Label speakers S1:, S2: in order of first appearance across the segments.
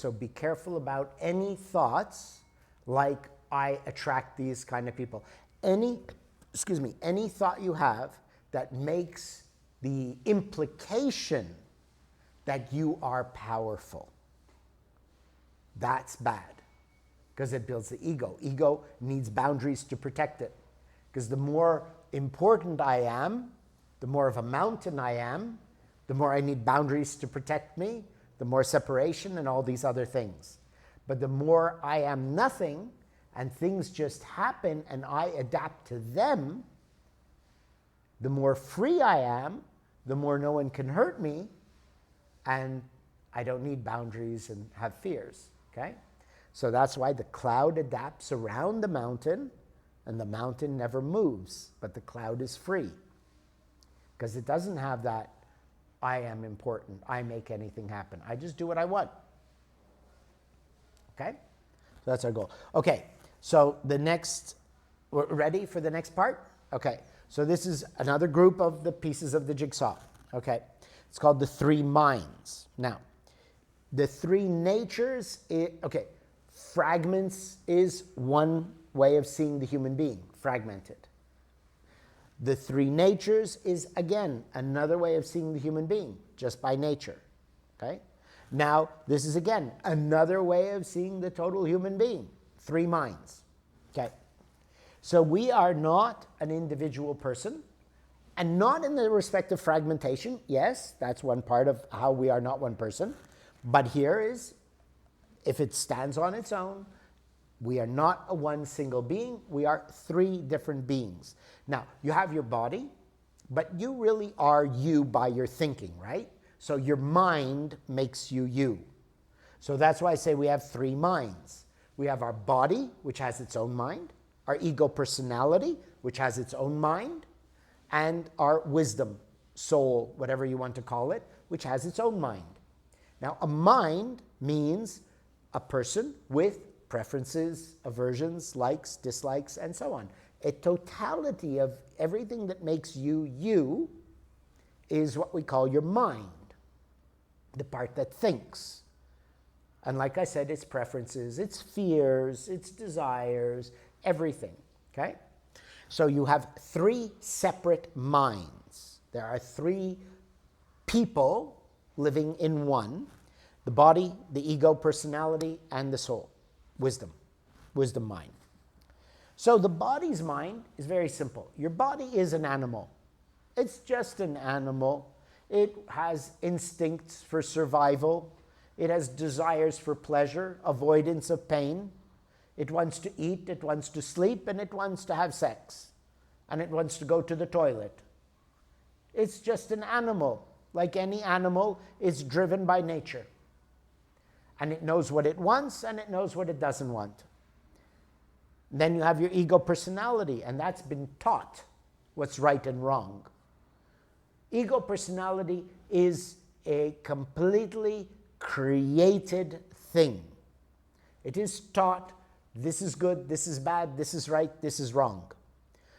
S1: So be careful about any thoughts like I attract these kind of people. Any thought you have that makes the implication that you are powerful, that's bad, because it builds the ego. Ego needs boundaries to protect it, because the more important I am, the more of a mountain I am, the more I need boundaries to protect me, the more separation and all these other things. But the more I am nothing and things just happen and I adapt to them, the more free I am, the more no one can hurt me, and I don't need boundaries and have fears, okay? So that's why the cloud adapts around the mountain, and the mountain never moves, but the cloud is free, because it doesn't have that I am important, I make anything happen. I just do what I want. Okay? So that's our goal. Okay, so the next, we're ready for the next part? Okay, so this is another group of the pieces of the jigsaw. Okay, it's called the three minds. Now, the three natures, fragments is one way of seeing the human being, fragmented. The three natures is, again, another way of seeing the human being, just by nature, okay? Now, this is, again, another way of seeing the total human being, three minds, okay? So we are not an individual person, and not in the respect of fragmentation. Yes, that's one part of how we are not one person, but here is, if it stands on its own, we are not a one single being, we are three different beings. Now, you have your body, but you really are you by your thinking, right? So your mind makes you you. So that's why I say we have three minds. We have our body, which has its own mind, our ego personality, which has its own mind, and our wisdom, soul, whatever you want to call it, which has its own mind. Now, a mind means a person with preferences, aversions, likes, dislikes, and so on. A totality of everything that makes you you is what we call your mind, the part that thinks. And like I said, its preferences, its fears, its desires, everything, okay? So you have three separate minds. There are three people living in one: the body, the ego personality, and the soul. Wisdom mind. So the body's mind is very simple. Your body is an animal. It's just an animal. It has instincts for survival. It has desires for pleasure, avoidance of pain. It wants to eat, it wants to sleep, and it wants to have sex. And it wants to go to the toilet. It's just an animal. Like any animal, it's driven by nature. And it knows what it wants, and it knows what it doesn't want. Then you have your ego personality, and that's been taught what's right and wrong. Ego personality is a completely created thing. It is taught, this is good, this is bad, this is right, this is wrong.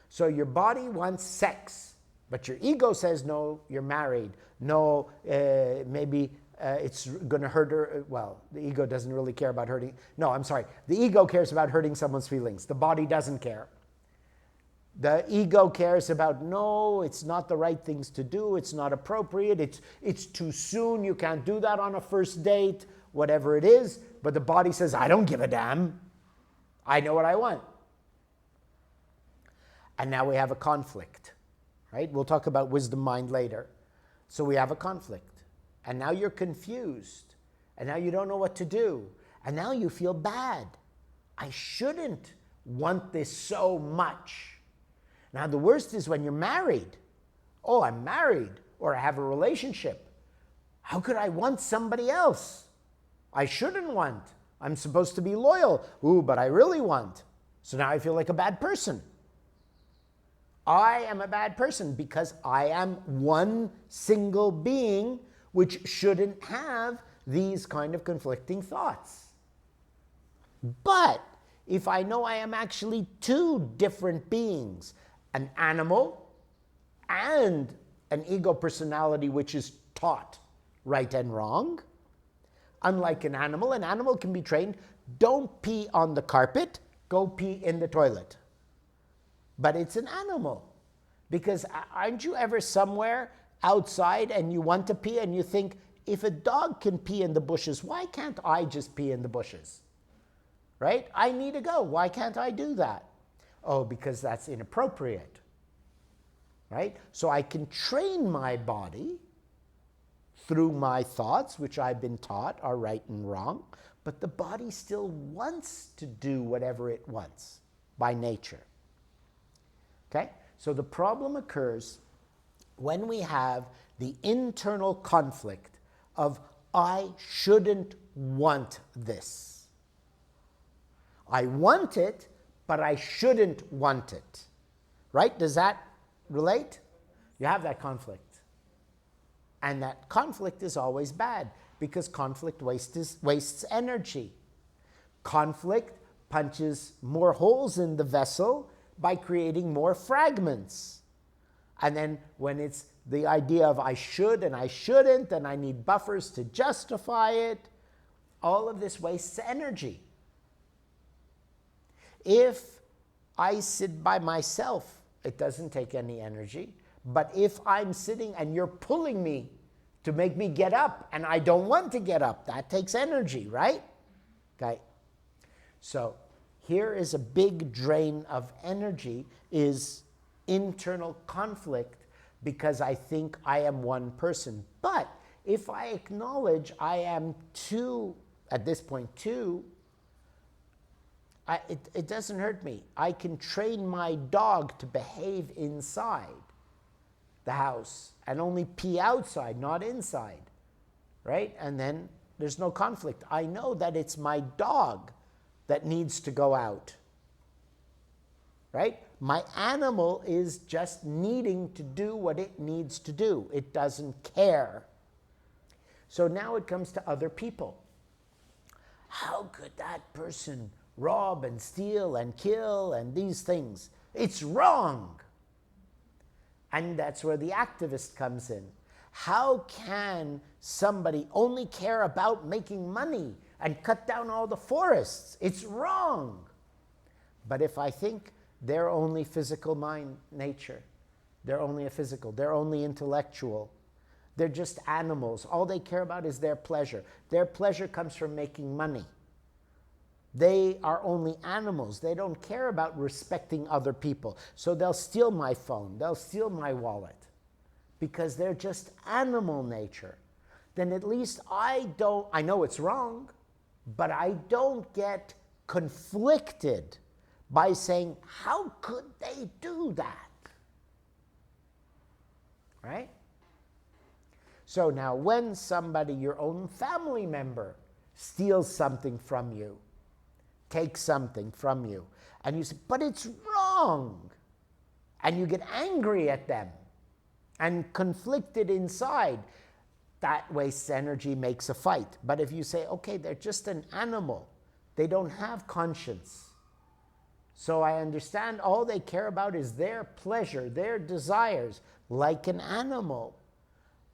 S1: So your body wants sex, but your ego says, no, you're married. No, maybe it's going to hurt her. Well, the ego doesn't really care about hurting. No, I'm sorry. The ego cares about hurting someone's feelings. The body doesn't care. The ego cares about, no, it's not the right things to do. It's not appropriate. It's too soon. You can't do that on a first date, whatever it is. But the body says, I don't give a damn. I know what I want. And now we have a conflict, right? We'll talk about wisdom mind later. So we have a conflict. And now you're confused. And now you don't know what to do. And now you feel bad. I shouldn't want this so much. Now the worst is when you're married. Oh, I'm married, or I have a relationship. How could I want somebody else? I shouldn't want. I'm supposed to be loyal. Ooh, but I really want. So now I feel like a bad person. I am a bad person because I am one single being which shouldn't have these kind of conflicting thoughts. But if I know I am actually two different beings, an animal and an ego personality which is taught right and wrong, Unlike an animal can be trained. Don't pee on the carpet, go pee in the toilet. But it's an animal. Because aren't you ever somewhere outside and you want to pee and you think, if a dog can pee in the bushes, why can't I just pee in the bushes? Right? I need to go. Why can't I do that? Oh, because that's inappropriate. Right? So I can train my body through my thoughts, which I've been taught are right and wrong, but the body still wants to do whatever it wants by nature. Okay? So the problem occurs when we have the internal conflict of, I shouldn't want this. I want it, but I shouldn't want it. Right? Does that relate? You have that conflict. And that conflict is always bad because conflict wastes energy. Conflict punches more holes in the vessel by creating more fragments. And then when it's the idea of I should and I shouldn't and I need buffers to justify it, all of this wastes energy. If I sit by myself, it doesn't take any energy. But if I'm sitting and you're pulling me to make me get up and I don't want to get up, that takes energy, right? Okay. So here is a big drain of energy, is internal conflict, because I think I am one person. But if I acknowledge I am two, at this point two, it doesn't hurt me. I can train my dog to behave inside the house and only pee outside, not inside, right? And then there's no conflict. I know that it's my dog that needs to go out, right? My animal is just needing to do what it needs to do. It doesn't care. So now it comes to other people. How could that person rob and steal and kill and these things? It's wrong. And that's where the activist comes in. How can somebody only care about making money and cut down all the forests? It's wrong. But if I think they're only physical mind nature, they're only a physical, they're only intellectual, they're just animals, all they care about is their pleasure. Their pleasure comes from making money. They are only animals. They don't care about respecting other people. So they'll steal my phone. They'll steal my wallet because they're just animal nature. Then at least I know it's wrong, but I don't get conflicted by saying, how could they do that? Right? So now when somebody, your own family member, steals something from you, takes something from you, and you say, but it's wrong, and you get angry at them and conflicted inside, that wastes energy, makes a fight. But if you say, okay, they're just an animal, they don't have conscience, so I understand all they care about is their pleasure, their desires, like an animal.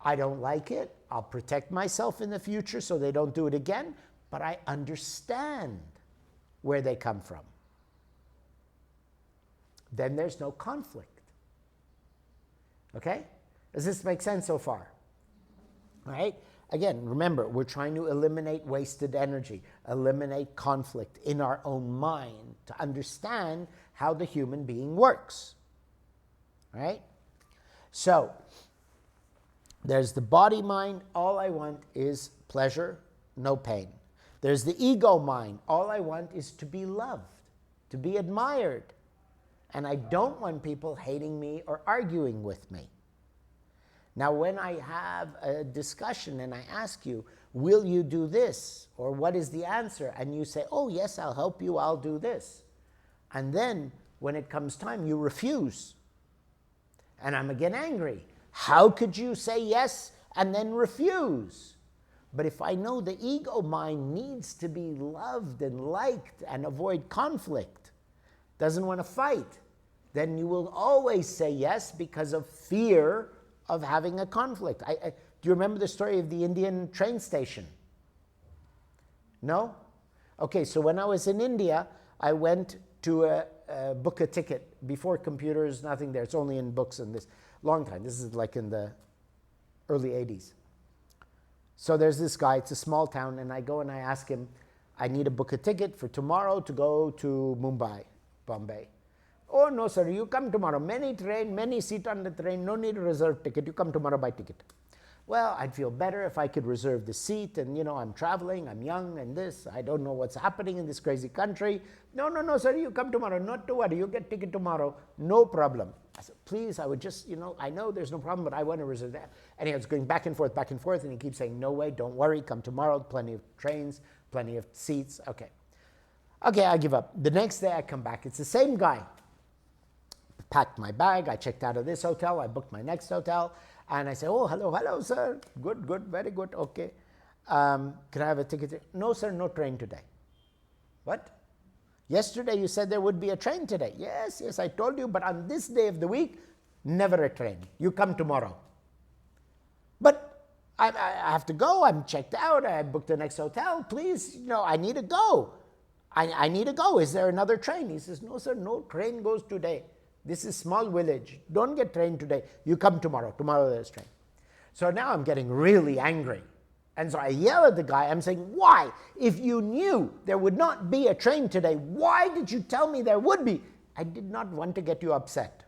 S1: I don't like it, I'll protect myself in the future so they don't do it again, but I understand where they come from. Then there's no conflict. Okay? Does this make sense so far? All right? Again, remember, we're trying to eliminate wasted energy, eliminate conflict in our own mind to understand how the human being works. All right? So, there's the body mind, all I want is pleasure, no pain. There's the ego mind. All I want is to be loved, to be admired. And I don't want people hating me or arguing with me. Now, when I have a discussion and I ask you, will you do this? Or what is the answer? And you say, oh, yes, I'll help you, I'll do this. And then when it comes time, you refuse. And I'm again angry. How could you say yes and then refuse? But if I know the ego mind needs to be loved and liked and avoid conflict, doesn't want to fight, then you will always say yes because of fear of having a conflict. Do you remember the story of the Indian train station? No? Okay, so when I was in India, I went to book a ticket. Before computers, nothing there. It's only in books and this. Long time. This is like in the early 80s. So there's this guy. It's a small town. And I go and I ask him, I need to book a ticket for tomorrow to go to Mumbai, Bombay. Oh, no, sir. You come tomorrow. Many train, many seat on the train. No need to reserve ticket. You come tomorrow by ticket. Well, I'd feel better if I could reserve the seat, and I'm traveling, I'm young, and this, I don't know what's happening in this crazy country. No, no, no, sir, you come tomorrow, not to worry, you get ticket tomorrow, no problem. I said, please, I would just, I know there's no problem, but I want to reserve that. And he was going back and forth, and he keeps saying, no way, don't worry, come tomorrow, plenty of trains, plenty of seats, okay. Okay, I give up. The next day I come back, it's the same guy. Packed my bag, I checked out of this hotel, I booked my next hotel, and I say, oh, hello, sir. Good, very good, okay. Can I have a ticket? No, sir, no train today. What? Yesterday you said there would be a train today. Yes, I told you, but on this day of the week, never a train. You come tomorrow. But I have to go, I'm checked out, I booked the next hotel. Please, I need to go. I need to go. Is there another train? He says, no, sir, no train goes today. This is small village. Don't get train today. You come tomorrow. Tomorrow there's train. So now I'm getting really angry. And so I yell at the guy. I'm saying, why? If you knew there would not be a train today, why did you tell me there would be? I did not want to get you upset.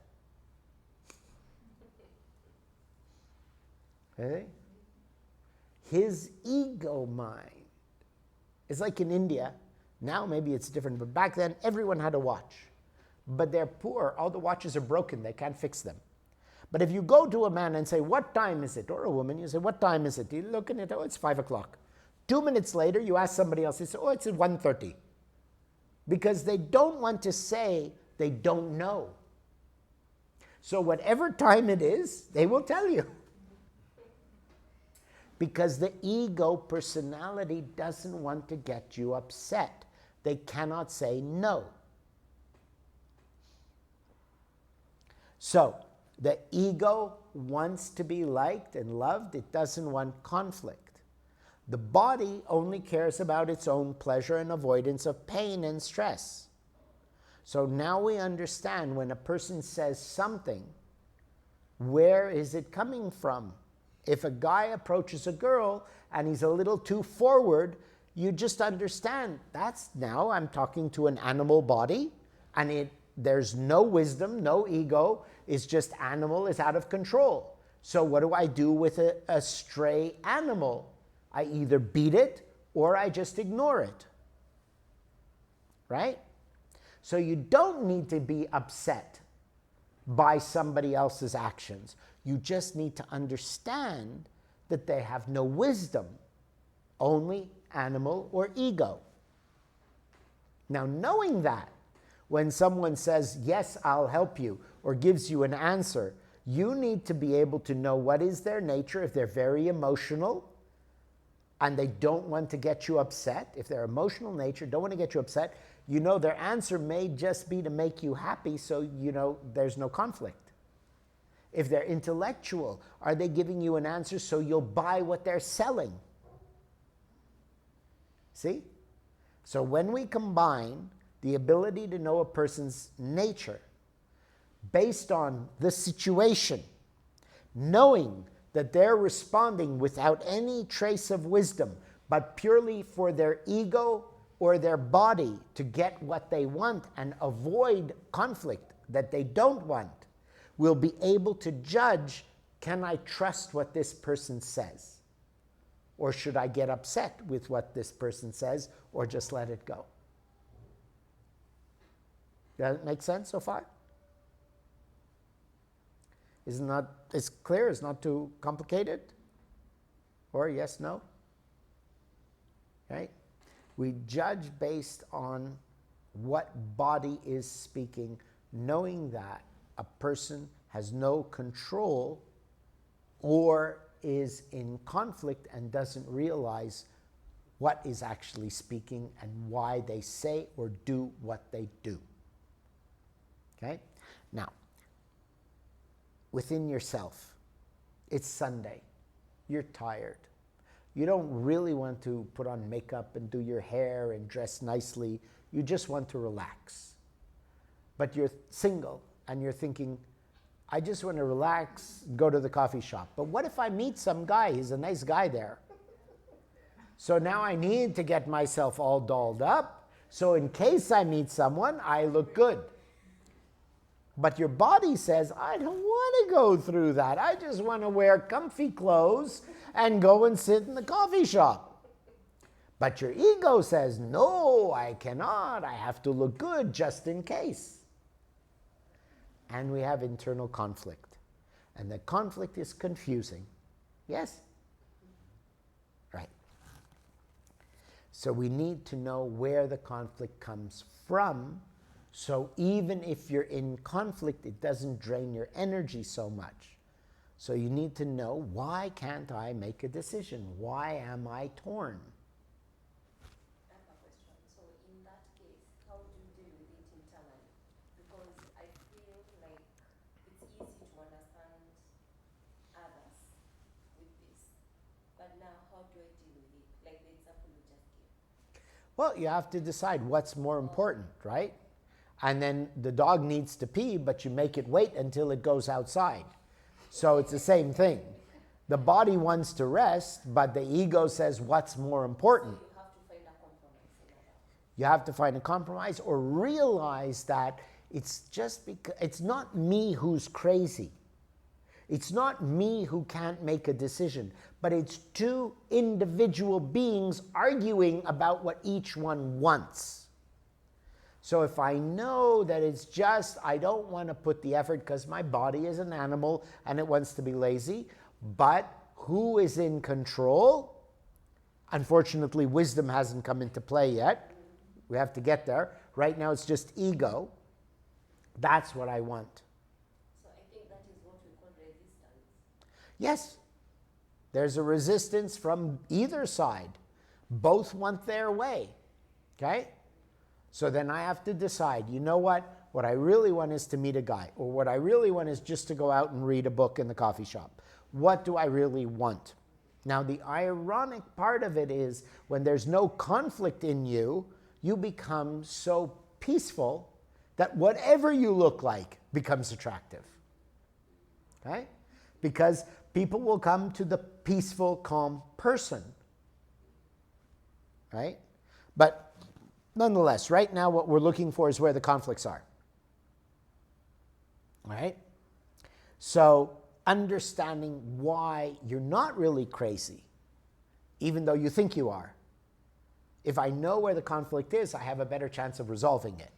S1: Okay? His ego mind is like in India. Now maybe it's different, but back then everyone had a watch. But they're poor, all the watches are broken, they can't fix them. But if you go to a man and say, what time is it? Or a woman, you say, what time is it? You look at it, oh, it's 5 o'clock. 2 minutes later, you ask somebody else, they say, oh, it's at 1:30. Because they don't want to say they don't know. So whatever time it is, they will tell you. Because the ego personality doesn't want to get you upset. They cannot say no. So, the ego wants to be liked and loved. It doesn't want conflict. The body only cares about its own pleasure and avoidance of pain and stress. So now we understand when a person says something, where is it coming from? If a guy approaches a girl and he's a little too forward, you just understand that's now I'm talking to an animal body, and there's no wisdom, no ego. It's just animal is out of control. So what do I do with a stray animal? I either beat it or I just ignore it. Right? So you don't need to be upset by somebody else's actions. You just need to understand that they have no wisdom, only animal or ego. Now, knowing that, when someone says, yes, I'll help you, or gives you an answer, you need to be able to know what is their nature. If they're very emotional and they don't want to get you upset, if they're emotional nature, don't want to get you upset, their answer may just be to make you happy, so there's no conflict. If they're intellectual, are they giving you an answer so you'll buy what they're selling? See? So when we combine the ability to know a person's nature based on the situation, knowing that they're responding without any trace of wisdom, but purely for their ego or their body to get what they want and avoid conflict that they don't want, we'll be able to judge, can I trust what this person says? Or should I get upset with what this person says or just let it go? Does it make sense so far? It's clear, it's not too complicated? Or yes, no? Right? We judge based on what body is speaking, knowing that a person has no control or is in conflict and doesn't realize what is actually speaking and why they say or do what they do. Okay? Now, within yourself, it's Sunday, you're tired. You don't really want to put on makeup and do your hair and dress nicely. You just want to relax. But you're single and you're thinking, I just want to relax, go to the coffee shop. But what if I meet some guy? He's a nice guy there. So now I need to get myself all dolled up. So in case I meet someone, I look good. But your body says, I don't want to go through that. I just want to wear comfy clothes and go and sit in the coffee shop. But your ego says, no, I cannot. I have to look good just in case. And we have internal conflict. And the conflict is confusing. Yes? Right. So we need to know where the conflict comes from. So even if you're in conflict, it doesn't drain your energy so much. So you need to know, why can't I make a decision? Why am I torn?
S2: I have a question. So in that case, how do you deal with it internally? Because I feel like it's easy to understand others with this. But now, how do I deal with it? Like the example you just gave.
S1: Well, you have to decide what's more important, right? And then the dog needs to pee, but you make it wait until it goes outside. So it's the same thing. The body wants to rest, but the ego says, what's more important?
S2: So you have to find a compromise in that.
S1: You have to find a compromise or realize that it's just because it's not me who's crazy. It's not me who can't make a decision, but it's two individual beings arguing about what each one wants. So if I know that it's just, I don't want to put the effort because my body is an animal and it wants to be lazy, but who is in control? Unfortunately, wisdom hasn't come into play yet. We have to get there. Right now it's just ego. That's what I want.
S2: So I think that is what we call resistance.
S1: Yes, there's a resistance from either side. Both want their way, okay? So then I have to decide, you know what? What I really want is to meet a guy, or what I really want is just to go out and read a book in the coffee shop. What do I really want? Now, the ironic part of it is when there's no conflict in you, you become so peaceful that whatever you look like becomes attractive. Okay? Because people will come to the peaceful, calm person. Right? But nonetheless, right now what we're looking for is where the conflicts are. Right? So understanding why you're not really crazy, even though you think you are. If I know where the conflict is, I have a better chance of resolving it.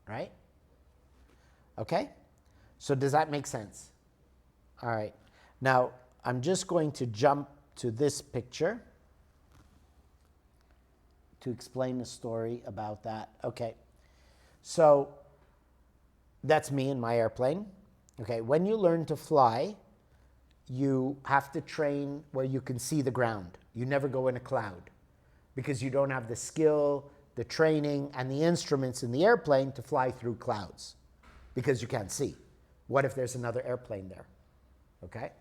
S1: Right? Okay? So does that make sense? All right. Now, I'm just going to jump to this picture to explain a story about that. Okay. So that's me in my airplane. Okay. When you learn to fly, you have to train where you can see the ground. You never go in a cloud because you don't have the skill, the training, and the instruments in the airplane to fly through clouds because you can't see. What if there's another airplane there? Okay?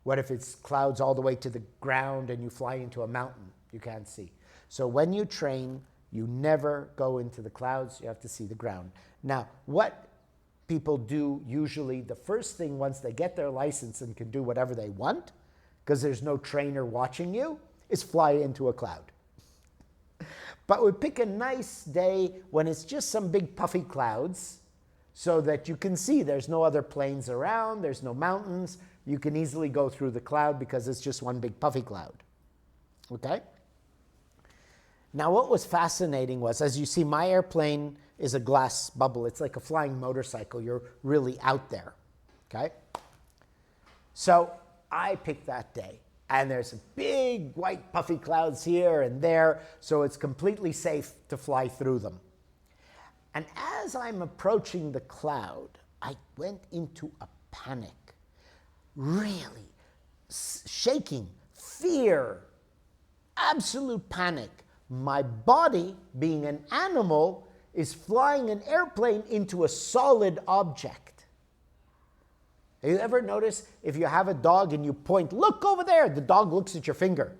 S1: What if it's clouds all the way to the ground and you fly into a mountain? You can't see. So when you train, you never go into the clouds. You have to see the ground. Now, what people do usually, the first thing once they get their license and can do whatever they want, because there's no trainer watching you, is fly into a cloud. But we pick a nice day when it's just some big puffy clouds so that you can see there's no other planes around, there's no mountains. You can easily go through the cloud because it's just one big puffy cloud. Okay? Now what was fascinating was, as you see, my airplane is a glass bubble. It's like a flying motorcycle. You're really out there. Okay? So I picked that day. And there's big white puffy clouds here and there, so it's completely safe to fly through them. And as I'm approaching the cloud, I went into a panic. Really shaking, fear, absolute panic. My body, being an animal, is flying an airplane into a solid object. You ever notice if you have a dog and you point, look over there, the dog looks at your finger.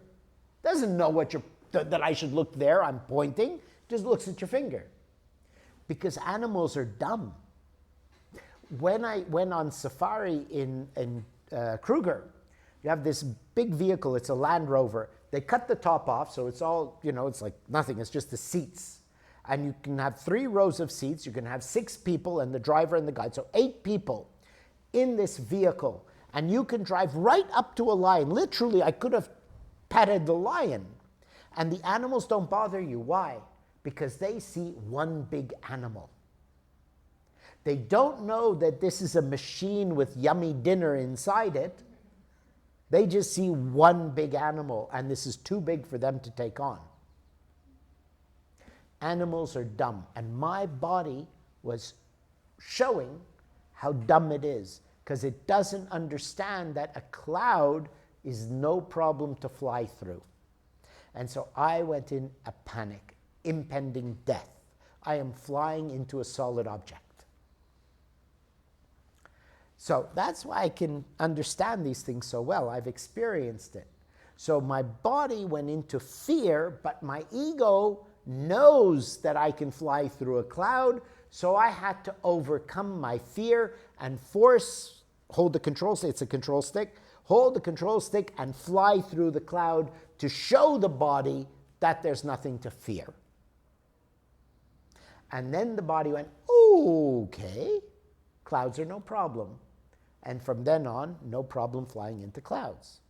S1: Doesn't know that I should look there, I'm pointing, just looks at your finger. Because animals are dumb. When I went on safari in Kruger, you have this big vehicle, it's a Land Rover. They cut the top off, so it's all, it's like nothing, it's just the seats. And you can have 3 rows of seats, you can have 6 people and the driver and the guide, so 8 people in this vehicle. And you can drive right up to a lion. Literally, I could have petted the lion. And the animals don't bother you. Why? Because they see one big animal. They don't know that this is a machine with yummy dinner inside it. They just see one big animal, and this is too big for them to take on. Animals are dumb, and my body was showing how dumb it is, because it doesn't understand that a cloud is no problem to fly through. And so I went in a panic, impending death. I am flying into a solid object. So that's why I can understand these things so well. I've experienced it. So my body went into fear, but my ego knows that I can fly through a cloud. So I had to overcome my fear and hold the control stick, it's a control stick, hold the control stick and fly through the cloud to show the body that there's nothing to fear. And then the body went, okay, clouds are no problem. And from then on, no problem flying into clouds.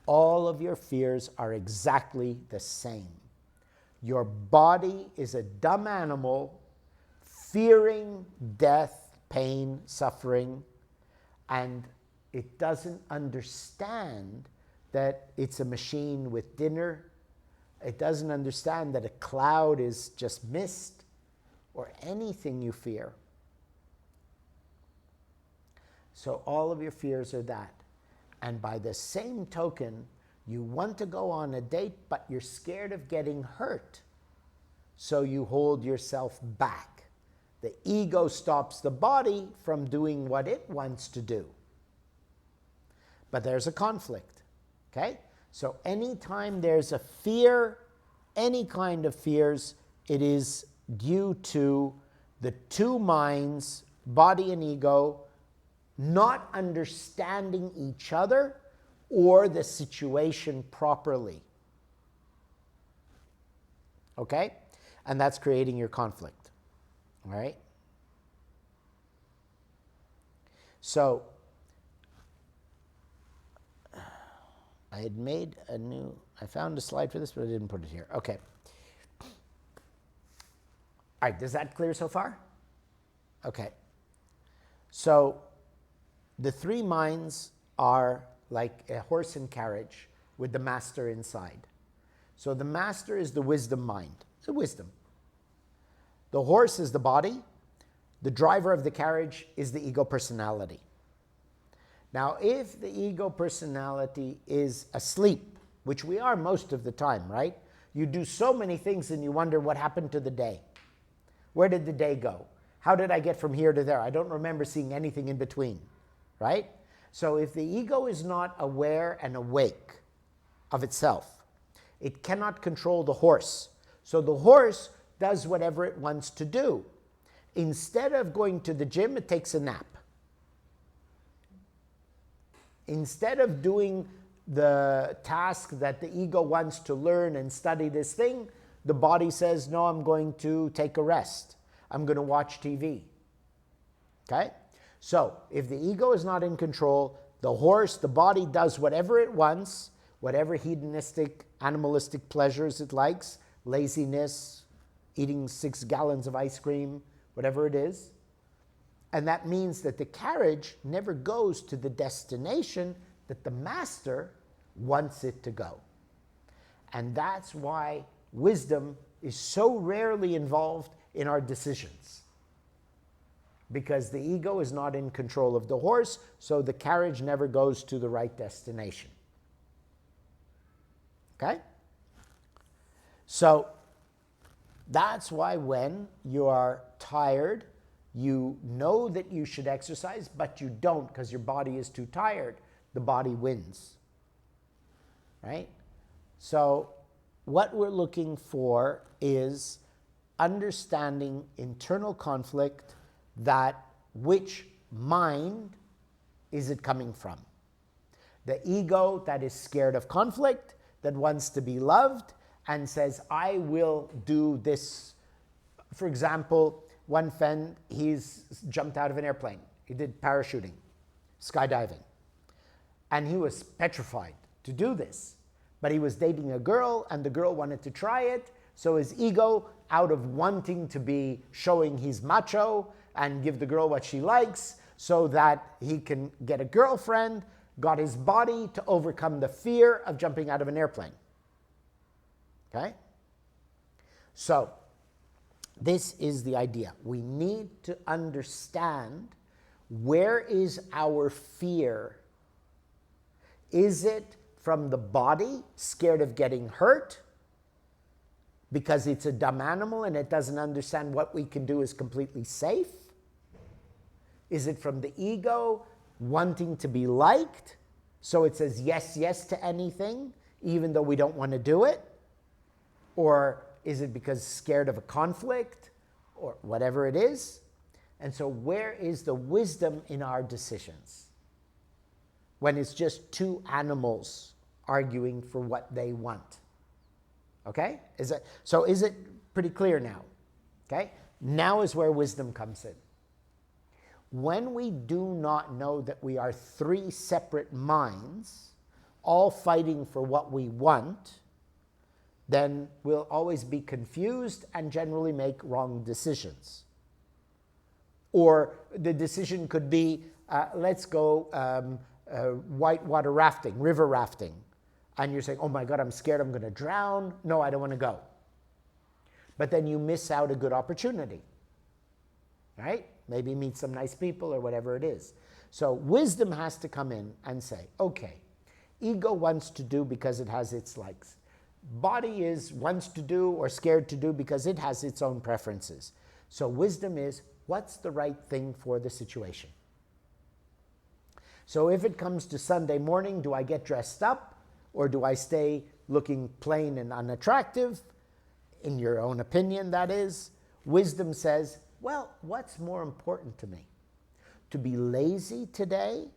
S1: All of your fears are exactly the same. Your body is a dumb animal fearing death, pain, suffering, and it doesn't understand that it's a machine with dinner. It doesn't understand that a cloud is just mist or anything you fear. So all of your fears are that. And by the same token, you want to go on a date, but you're scared of getting hurt. So you hold yourself back. The ego stops the body from doing what it wants to do. But there's a conflict, okay? So anytime there's a fear, any kind of fears, it is due to the 2 minds, body and ego, not understanding each other or the situation properly. Okay? And that's creating your conflict. All right? So, I had made I found a slide for this, but I didn't put it here. Okay. All right, does that clear so far? Okay. So, the 3 minds are like a horse and carriage with the master inside. So the master is the wisdom mind, the wisdom. The horse is the body. The driver of the carriage is the ego personality. Now, if the ego personality is asleep, which we are most of the time, right? You do so many things and you wonder what happened to the day. Where did the day go? How did I get from here to there? I don't remember seeing anything in between. Right? So if the ego is not aware and awake of itself, it cannot control the horse. So the horse does whatever it wants to do. Instead of going to the gym, it takes a nap. Instead of doing the task that the ego wants to learn and study this thing, the body says, no, I'm going to take a rest. I'm going to watch TV. Okay? So, if the ego is not in control, the horse, the body does whatever it wants, whatever hedonistic, animalistic pleasures it likes, laziness, eating 6 gallons of ice cream, whatever it is. And that means that the carriage never goes to the destination that the master wants it to go. And that's why wisdom is so rarely involved in our decisions. Because the ego is not in control of the horse, so the carriage never goes to the right destination. Okay? So, that's why when you are tired, you know that you should exercise, but you don't because your body is too tired, the body wins. Right? So what we're looking for is understanding internal conflict, that which mind is it coming from? The ego that is scared of conflict, that wants to be loved and says, I will do this. For example, one friend, he's jumped out of an airplane. He did parachuting, skydiving. And he was petrified to do this. But he was dating a girl, and the girl wanted to try it. So his ego, out of wanting to be showing he's macho and give the girl what she likes so that he can get a girlfriend, got his body to overcome the fear of jumping out of an airplane. Okay? So, this is the idea. We need to understand, where is our fear? Is it from the body, scared of getting hurt because it's a dumb animal and it doesn't understand what we can do is completely safe? Is it from the ego, wanting to be liked, so it says yes, yes to anything, even though we don't want to do it? Or is it because scared of a conflict, or whatever it is? And so where is the wisdom in our decisions when it's just two animals arguing for what they want? Okay? Is it pretty clear now? Okay? Now is where wisdom comes in. When we do not know that we are three separate minds, all fighting for what we want, then we'll always be confused and generally make wrong decisions. Or the decision could be, let's go whitewater rafting, river rafting. And you're saying, oh my God, I'm scared I'm going to drown. No, I don't want to go. But then you miss out a good opportunity, right? Maybe meet some nice people or whatever it is. So wisdom has to come in and say, okay, ego wants to do because it has its likes. Body wants to do or scared to do because it has its own preferences. So wisdom is, what's the right thing for the situation? So if it comes to Sunday morning, do I get dressed up or do I stay looking plain and unattractive? In your own opinion, that is. Wisdom says, well, what's more important to me? To be lazy today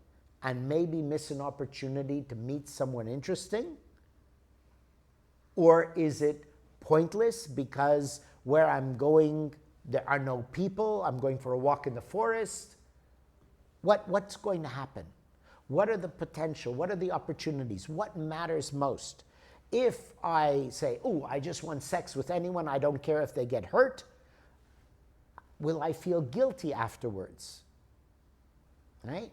S1: and maybe miss an opportunity to meet someone interesting? Or is it pointless because where I'm going, there are no people, I'm going for a walk in the forest? What's going to happen? What are the potential? What are the opportunities? What matters most? If I say, oh, I just want sex with anyone, I don't care if they get hurt, will I feel guilty afterwards? Right?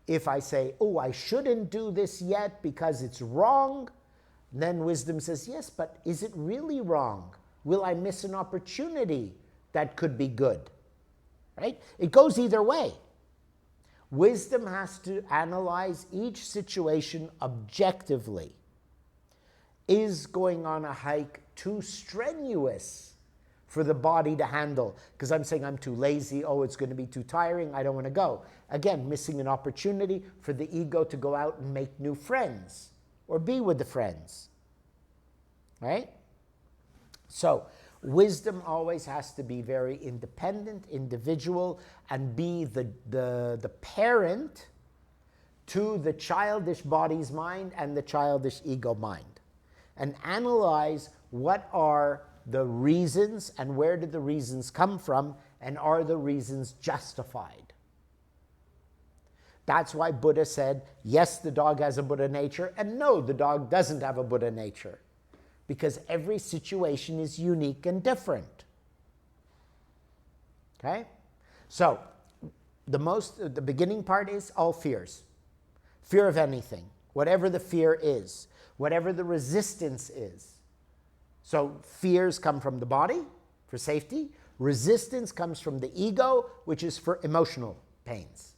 S1: If I say, oh, I shouldn't do this yet because it's wrong, then wisdom says, yes, but is it really wrong? Will I miss an opportunity that could be good? Right? It goes either way. Wisdom has to analyze each situation objectively. Is going on a hike too strenuous for the body to handle? Because I'm saying I'm too lazy, oh, it's going to be too tiring, I don't want to go. Again, missing an opportunity for the ego to go out and make new friends or be with the friends. Right? So, wisdom always has to be very independent, individual, and be the parent to the childish body's mind and the childish ego mind. And analyze what are the reasons and where did the reasons come from, and are the reasons justified? That's why Buddha said, yes, the dog has a Buddha nature, and no, the dog doesn't have a Buddha nature. Because every situation is unique and different. Okay? So, the beginning part is all fears. Fear of anything, whatever the fear is, whatever the resistance is. So, fears come from the body for safety. Resistance comes from the ego, which is for emotional pains.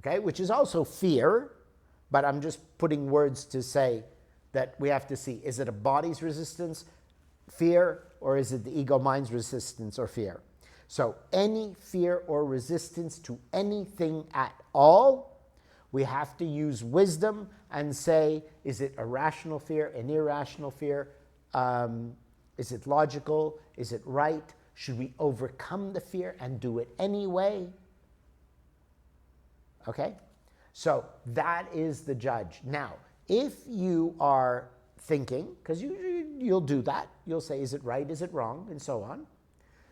S1: Okay? Which is also fear, but I'm just putting words to say that we have to see, is it a body's resistance fear, or is it the ego mind's resistance or fear? So any fear or resistance to anything at all, we have to use wisdom and say, is it a rational fear, an irrational fear? Is it logical? Is it right? Should we overcome the fear and do it anyway? Okay? So that is the judge. Now, if you are thinking, because you'll do that, you'll say, is it right, is it wrong, and so on.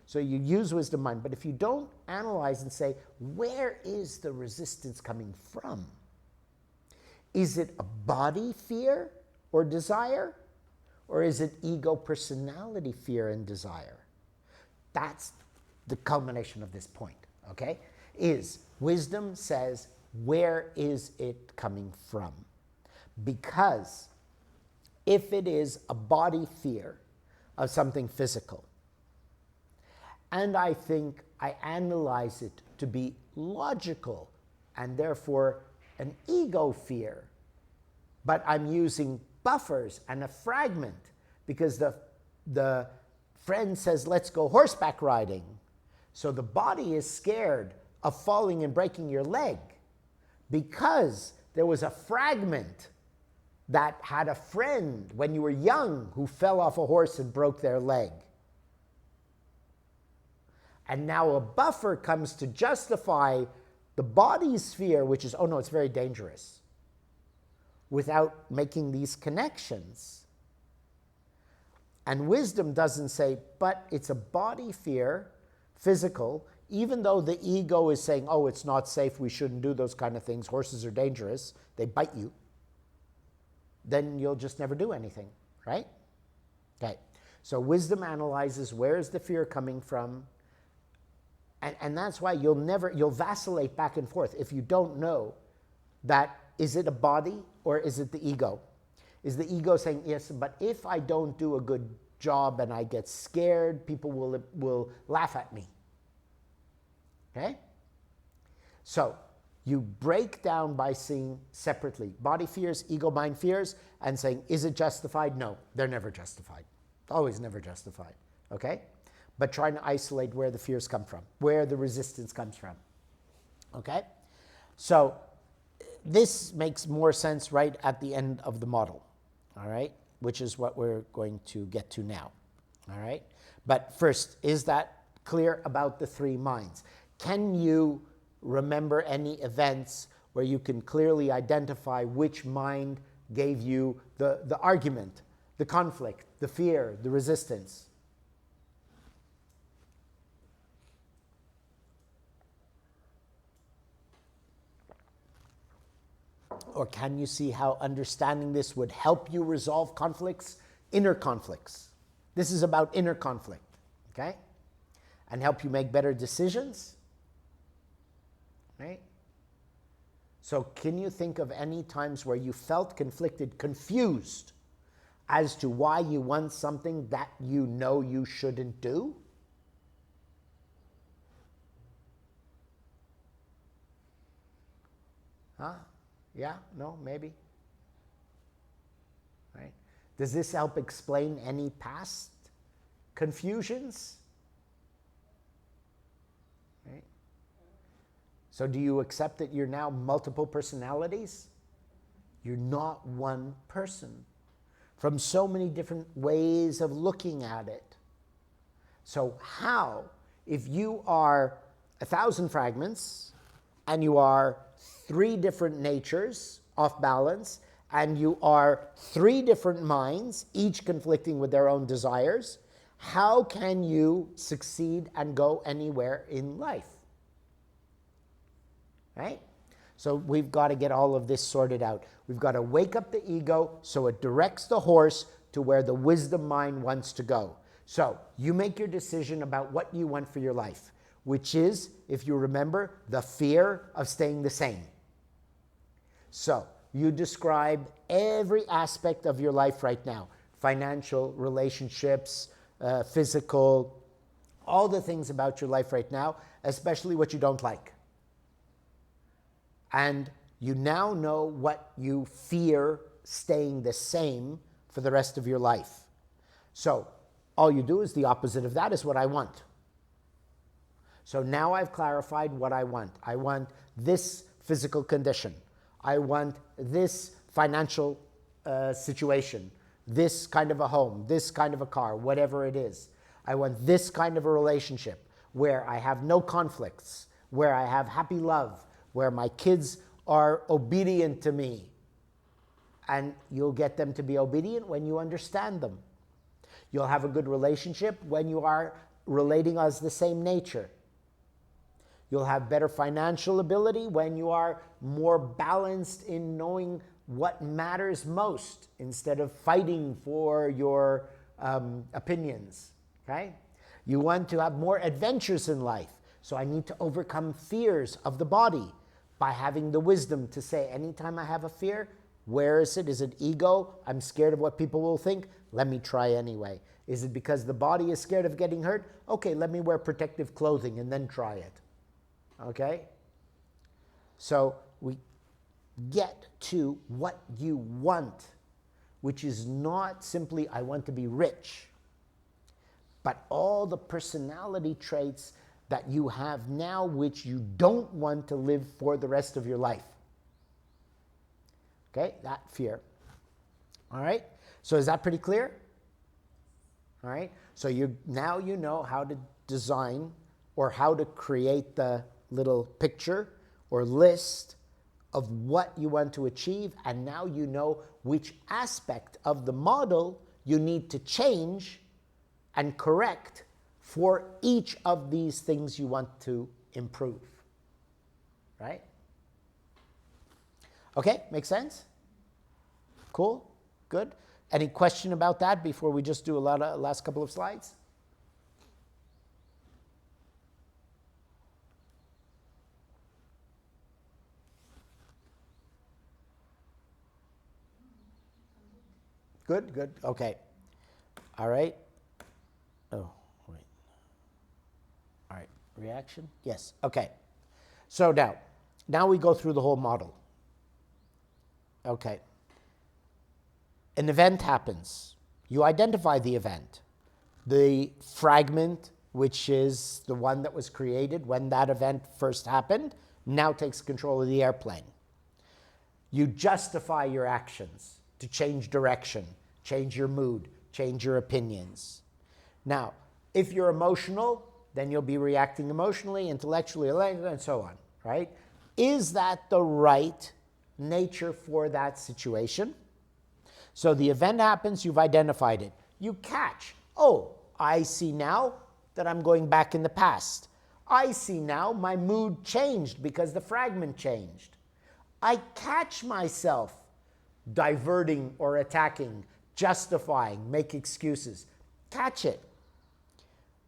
S1: So you use wisdom mind. But if you don't analyze and say, where is the resistance coming from? Is it a body fear or desire? Or is it ego personality fear and desire? That's the culmination of this point, okay? Is wisdom says, where is it coming from? Because if it is a body fear of something physical, and I think I analyze it to be logical and therefore an ego fear, but I'm using buffers and a fragment because the friend says, let's go horseback riding. So the body is scared of falling and breaking your leg because there was a fragment that had a friend when you were young who fell off a horse and broke their leg. And now a buffer comes to justify the body's fear, which is, oh no, it's very dangerous, without making these connections. And wisdom doesn't say, but it's a body fear, physical, even though the ego is saying, oh, it's not safe, we shouldn't do those kind of things, horses are dangerous, they bite you, then you'll just never do anything, right? Okay, so wisdom analyzes where is the fear coming from, and that's why you'll vacillate back and forth if you don't know that, is it a body or is it the ego? Is the ego saying, yes, but if I don't do a good job and I get scared, people will laugh at me. Okay? So you break down by seeing separately body fears, ego mind fears, and saying, is it justified? No, they're never justified. Always never justified. Okay? But trying to isolate where the fears come from, where the resistance comes from. Okay? So this makes more sense right at the end of the model, all right, which is what we're going to get to now, all right? But first, is that clear about the three minds? Can you remember any events where you can clearly identify which mind gave you the argument, the conflict, the fear, the resistance? Or can you see how understanding this would help you resolve conflicts, inner conflicts? This is about inner conflict, okay? And help you make better decisions, right? So can you think of any times where you felt conflicted, confused as to why you want something that you know you shouldn't do? Huh? Yeah? No? Maybe? Right? Does this help explain any past confusions? Right? So do you accept that you're now multiple personalities? You're not one person. From so many different ways of looking at it. So how, if you are 1,000 fragments and you are 3 different natures off balance, and you are 3 different minds, each conflicting with their own desires, how can you succeed and go anywhere in life? Right? So we've got to get all of this sorted out. We've got to wake up the ego so it directs the horse to where the wisdom mind wants to go. So you make your decision about what you want for your life, which is, if you remember, the fear of staying the same. So you describe every aspect of your life right now, financial, relationships, physical, all the things about your life right now, especially what you don't like. And you now know what you fear staying the same for the rest of your life. So All you do is the opposite of that is what I want. So now I've clarified what I want. I want this physical condition. I want this financial situation, this kind of a home, this kind of a car, whatever it is. I want this kind of a relationship where I have no conflicts, where I have happy love, where my kids are obedient to me. And you'll get them to be obedient when you understand them. You'll have a good relationship when you are relating as the same nature. You'll have better financial ability when you are more balanced in knowing what matters most instead of fighting for your opinions, okay? You want to have more adventures in life. So I need to overcome fears of the body by having the wisdom to say, anytime I have a fear, where is it? Is it ego? I'm scared of what people will think. Let me try anyway. Is it because the body is scared of getting hurt? Okay, let me wear protective clothing and then try it. Okay? So we get to what you want, which is not simply, I want to be rich, but all the personality traits that you have now, which you don't want to live for the rest of your life. Okay, that fear. All right, so is that pretty clear? All right, so now you know how to design or how to create the little picture or list of what you want to achieve, and now you know which aspect of the model you need to change and correct for each of these things you want to improve. Right? Okay, makes sense? Cool? Good? Any question about that before we just do last couple of slides? Good, good, okay. All right. Oh, wait. All right, reaction? Yes, okay. So now we go through the whole model. Okay. An event happens. You identify the event. The fragment, which is the one that was created when that event first happened, now takes control of the airplane. You justify your actions to change direction, change your mood, change your opinions. Now, if you're emotional, then you'll be reacting emotionally, intellectually, and so on, right? Is that the right nature for that situation? So the event happens, you've identified it. You catch, oh, I see now that I'm going back in the past. I see now my mood changed because the fragment changed. I catch myself diverting or attacking, justifying, make excuses. Catch it.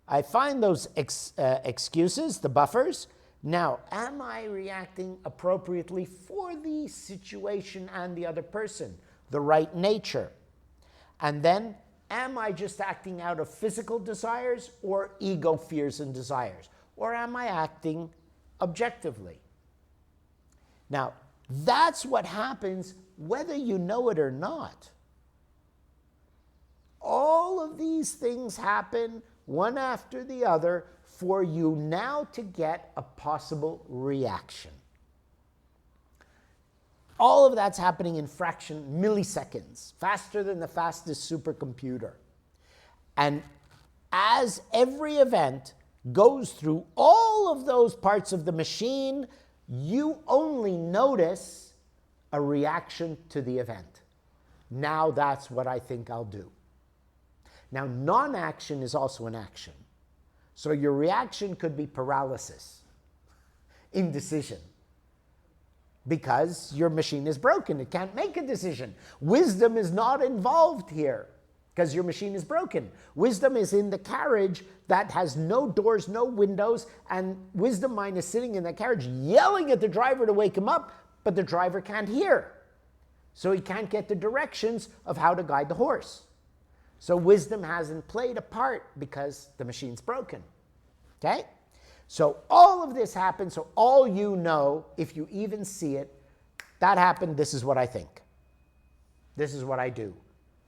S1: I find those excuses, the buffers. Now, am I reacting appropriately for the situation and the other person, the right nature? And then, am I just acting out of physical desires or ego fears and desires? Or am I acting objectively? Now, that's what happens whether you know it or not. All of these things happen one after the other for you now to get a possible reaction. All of that's happening in milliseconds, faster than the fastest supercomputer. And as every event goes through all of those parts of the machine, you only notice a reaction to the event. Now that's what I think I'll do. Now, non-action is also an action. So your reaction could be paralysis, indecision, because your machine is broken. It can't make a decision. Wisdom is not involved here because your machine is broken. Wisdom is in the carriage that has no doors, no windows, and wisdom mind is sitting in the carriage yelling at the driver to wake him up, but the driver can't hear. So he can't get the directions of how to guide the horse. So wisdom hasn't played a part because the machine's broken. Okay? So all of this happens, so all you know, if you even see it, that happened, this is what I think. This is what I do,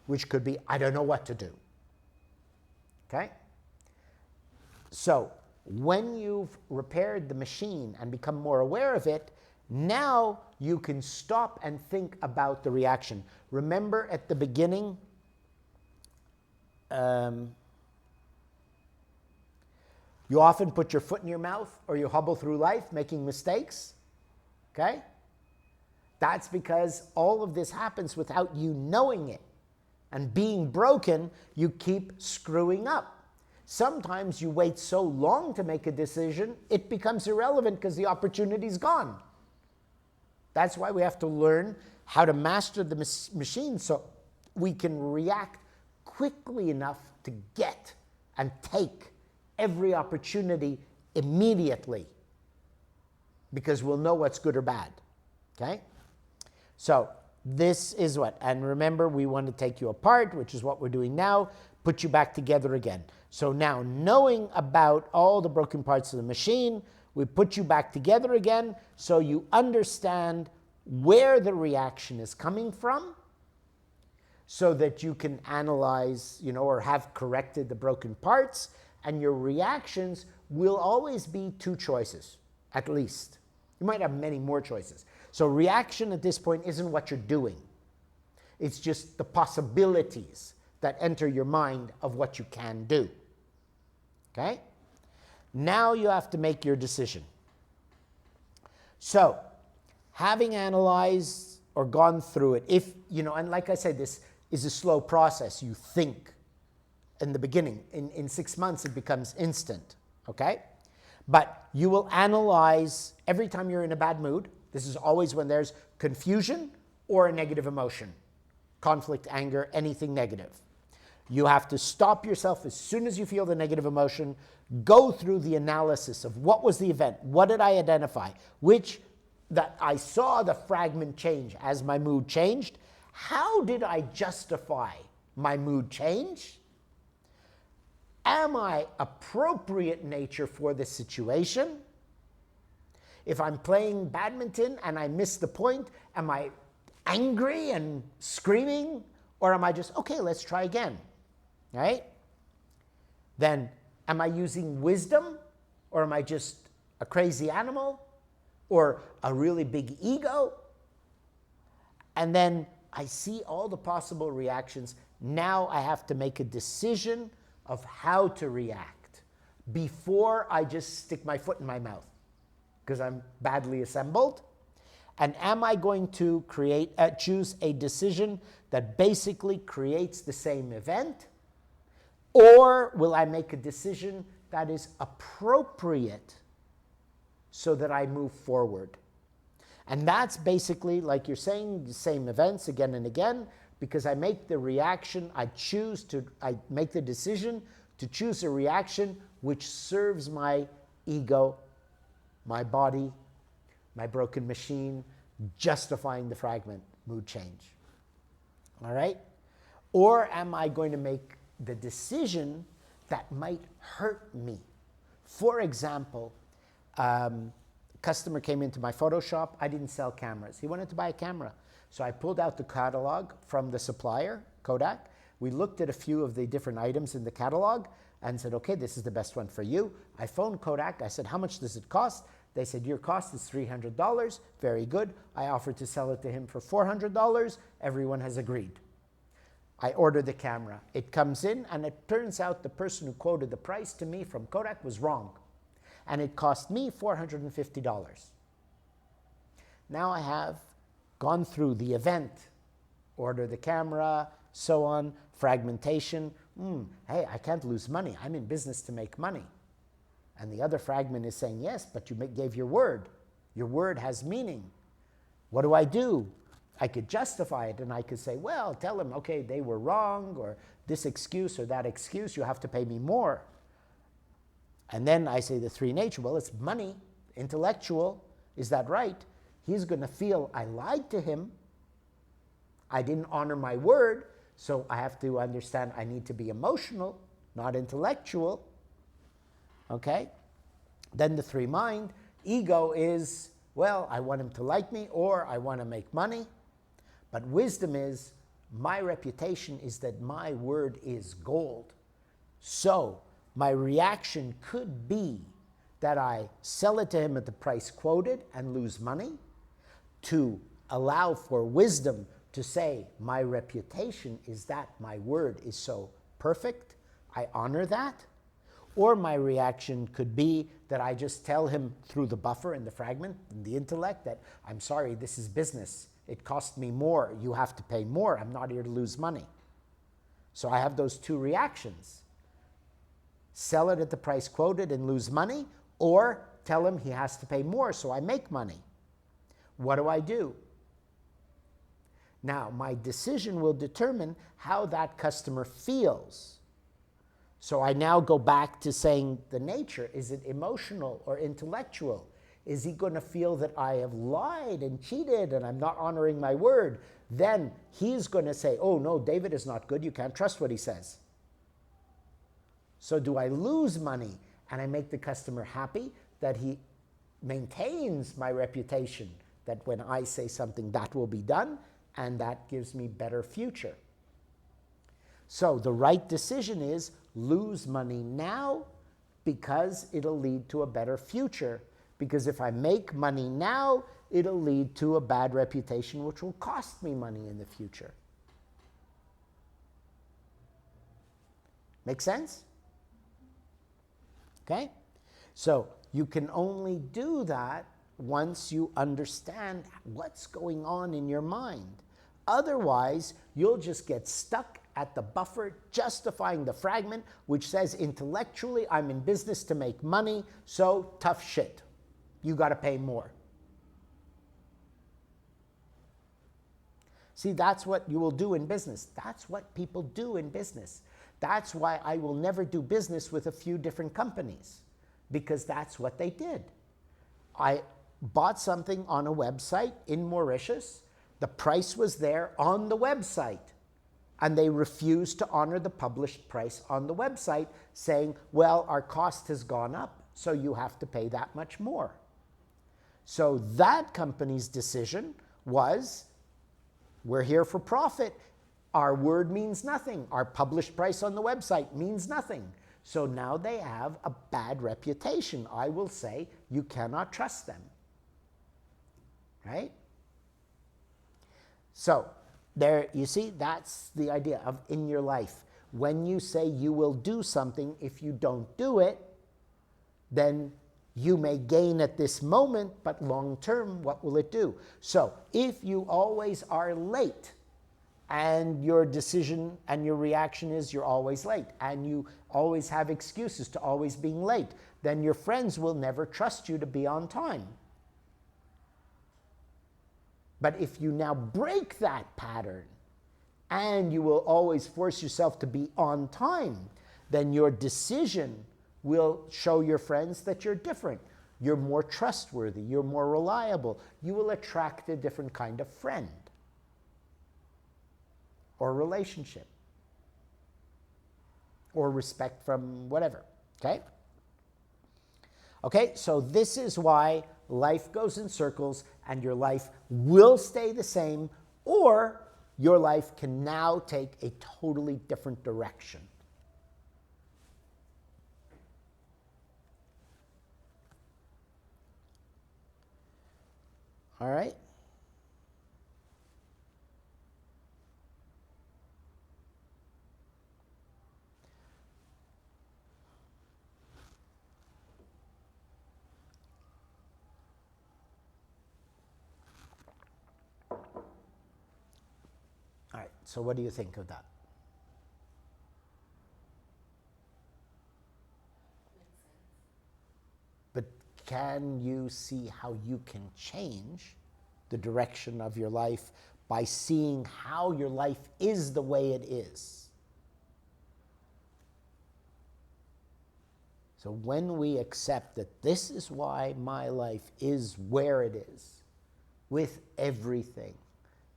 S1: which could be, I don't know what to do. Okay? So when you've repaired the machine and become more aware of it, now you can stop and think about the reaction. Remember at the beginning, you often put your foot in your mouth or you hobble through life making mistakes. Okay? That's because all of this happens without you knowing it. And being broken, you keep screwing up. Sometimes you wait so long to make a decision, it becomes irrelevant because the opportunity's gone. That's why we have to learn how to master the machine so we can react quickly enough to get and take every opportunity immediately, because we'll know what's good or bad. Okay? So this is what, and remember, we want to take you apart, which is what we're doing now, put you back together again. So now, knowing about all the broken parts of the machine, we put you back together again so you understand where the reaction is coming from, so that you can analyze, or have corrected the broken parts, and your reactions will always be two choices, at least. You might have many more choices. So reaction at this point isn't what you're doing. It's just the possibilities that enter your mind of what you can do. Okay? Now you have to make your decision. So, having analyzed or gone through it, and like I said, this is a slow process. You think in the beginning. In 6 months, it becomes instant. Okay? But you will analyze every time you're in a bad mood. This is always when there's confusion or a negative emotion. Conflict, anger, anything negative. You have to stop yourself as soon as you feel the negative emotion, go through the analysis of what was the event, what did I identify, that I saw the fragment change as my mood changed. How did I justify my mood change? Am I appropriate nature for this situation? If I'm playing badminton and I miss the point, am I angry and screaming? Or am I just, okay, let's try again? Right? Then, am I using wisdom? Or am I just a crazy animal? Or a really big ego? And then I see all the possible reactions. Now I have to make a decision of how to react before I just stick my foot in my mouth because I'm badly assembled. And am I going to choose a decision that basically creates the same event? Or will I make a decision that is appropriate so that I move forward? And that's basically, like you're saying, the same events again and again, because I make the reaction, I make the decision to choose a reaction which serves my ego, my body, my broken machine, justifying the fragment mood change. All right? Or am I going to make the decision that might hurt me? For example, customer came into my photo shop. I didn't sell cameras. He wanted to buy a camera. So I pulled out the catalog from the supplier, Kodak. We looked at a few of the different items in the catalog and said, okay, this is the best one for you. I phoned Kodak. I said, how much does it cost? They said, your cost is $300. Very good. I offered to sell it to him for $400. Everyone has agreed. I ordered the camera. It comes in, and it turns out the person who quoted the price to me from Kodak was wrong. And it cost me $450. Now I have gone through the event, order the camera, so on, fragmentation. Hey, I can't lose money. I'm in business to make money. And the other fragment is saying, yes, but you gave your word. Your word has meaning. What do? I could justify it, and I could say, well, tell them, okay, they were wrong, or this excuse or that excuse, you have to pay me more. And then I say the three nature, well, it's money, intellectual, is that right? He's going to feel I lied to him. I didn't honor my word, so I have to understand I need to be emotional, not intellectual. Okay? Then the three mind, ego is, well, I want him to like me, or I want to make money. But wisdom is, my reputation is that my word is gold. So my reaction could be that I sell it to him at the price quoted and lose money, to allow for wisdom to say, my reputation is that my word is so perfect, I honor that. Or my reaction could be that I just tell him through the buffer and the fragment and the intellect that, I'm sorry, this is business. It cost me more. You have to pay more. I'm not here to lose money. So I have those two reactions. Sell it at the price quoted and lose money, or tell him he has to pay more so I make money. What do I do? Now, my decision will determine how that customer feels. So I now go back to saying the nature. Is it emotional or intellectual? Is he going to feel that I have lied and cheated and I'm not honoring my word? Then he's going to say, oh no, David is not good. You can't trust what he says. So do I lose money and I make the customer happy that he maintains my reputation, that when I say something that will be done, and that gives me better future? So the right decision is lose money now because it'll lead to a better future. Because if I make money now, it'll lead to a bad reputation which will cost me money in the future. Make sense? Okay? So you can only do that once you understand what's going on in your mind. Otherwise, you'll just get stuck at the buffer justifying the fragment, which says intellectually, I'm in business to make money, so tough shit. You got to pay more. See, that's what you will do in business. That's what people do in business. That's why I will never do business with a few different companies, because that's what they did. I bought something on a website in Mauritius. The price was there on the website, and they refused to honor the published price on the website, saying, well, our cost has gone up, so you have to pay that much more. So that company's decision was, we're here for profit. Our word means nothing. Our published price on the website means nothing. So now they have a bad reputation. I will say you cannot trust them. Right? So there, you see, that's the idea of in your life. When you say you will do something, if you don't do it, then you may gain at this moment, but long term, what will it do? So if you always are late, and your decision and your reaction is you're always late, and you always have excuses to always being late, then your friends will never trust you to be on time. But if you now break that pattern, and you will always force yourself to be on time, then your decision will show your friends that you're different. You're more trustworthy, you're more reliable. You will attract a different kind of friend or relationship or respect from whatever, okay? Okay, so this is why life goes in circles and your life will stay the same, or your life can now take a totally different direction. All right? All right, so what do you think of that? But can you see how you can change the direction of your life by seeing how your life is the way it is? So when we accept that this is why my life is where it is, with everything,